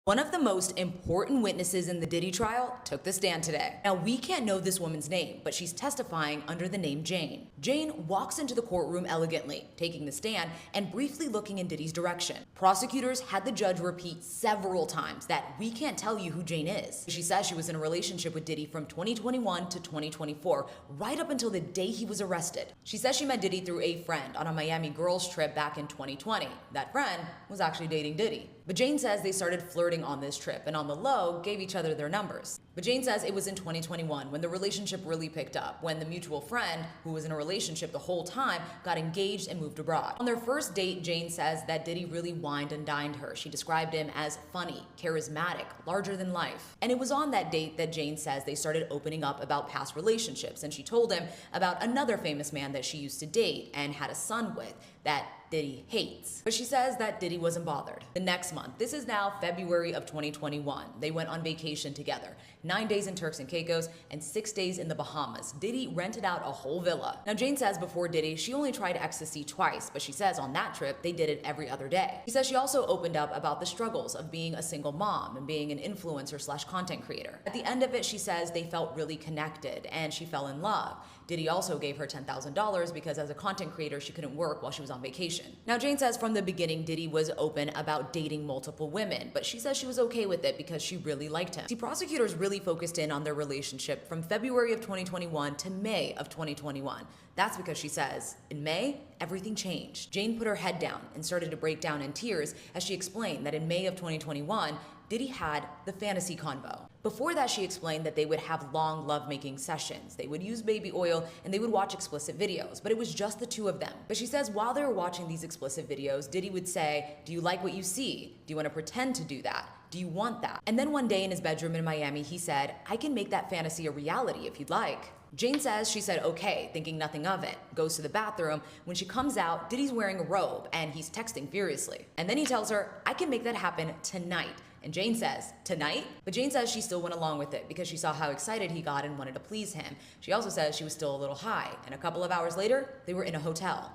One of the most important witnesses in the Diddy trial took the stand today. Now, we can't know this woman's name, but she's testifying under the name Jane. Jane walks into the courtroom elegantly, taking the stand and briefly looking in Diddy's direction. Prosecutors had the judge repeat several times that we can't tell you who Jane is. She says she was in a relationship with Diddy from 2021 to 2024, right up until the day he was arrested. She says she met Diddy through a friend on a Miami girls trip back in 2020. That friend was actually dating Diddy. But Jane says they started flirting on this trip and on the low gave each other their numbers. But Jane says it was in 2021 when the relationship really picked up, when the mutual friend, who was in a relationship the whole time, got engaged and moved abroad. On their first date, Jane says that Diddy really wined and dined her. She described him as funny, charismatic, larger than life. And it was on that date that Jane says they started opening up about past relationships, and she told him about another famous man that she used to date and had a son with that Diddy hates. But she says that Diddy wasn't bothered. The next month, this is now February of 2021, they went on vacation together. 9 days in Turks and Caicos and 6 days in the Bahamas. Diddy rented out a whole villa. Now, Jane says before Diddy, she only tried ecstasy twice, but she says on that trip, they did it every other day. She says she also opened up about the struggles of being a single mom and being an influencer / content creator. At the end of it, she says they felt really connected and she fell in love. Diddy also gave her $10,000 because as a content creator, she couldn't work while she was on vacation. Now, Jane says from the beginning, Diddy was open about dating multiple women, but she says she was okay with it because she really liked him. See, prosecutors really focused in on their relationship from February of 2021 to May of 2021. That's because she says, in May, everything changed. Jane put her head down and started to break down in tears as she explained that in May of 2021, Diddy had the fantasy convo. Before that, she explained that they would have long lovemaking sessions. They would use baby oil and they would watch explicit videos, but it was just the two of them. But she says while they were watching these explicit videos, Diddy would say, "Do you like what you see? Do you want to pretend to do that? Do you want that?" And then one day in his bedroom in Miami, he said, "I can make that fantasy a reality if you'd like." Jane says she said okay, thinking nothing of it, goes to the bathroom. When she comes out, Diddy's wearing a robe and he's texting furiously. And then he tells her, "I can make that happen tonight." And Jane says, "Tonight?" But Jane says she still went along with it because she saw how excited he got and wanted to please him. She also says she was still a little high, and a couple of hours later, they were in a hotel.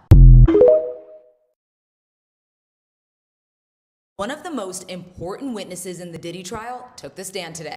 One of the most important witnesses in the Diddy trial took the stand today.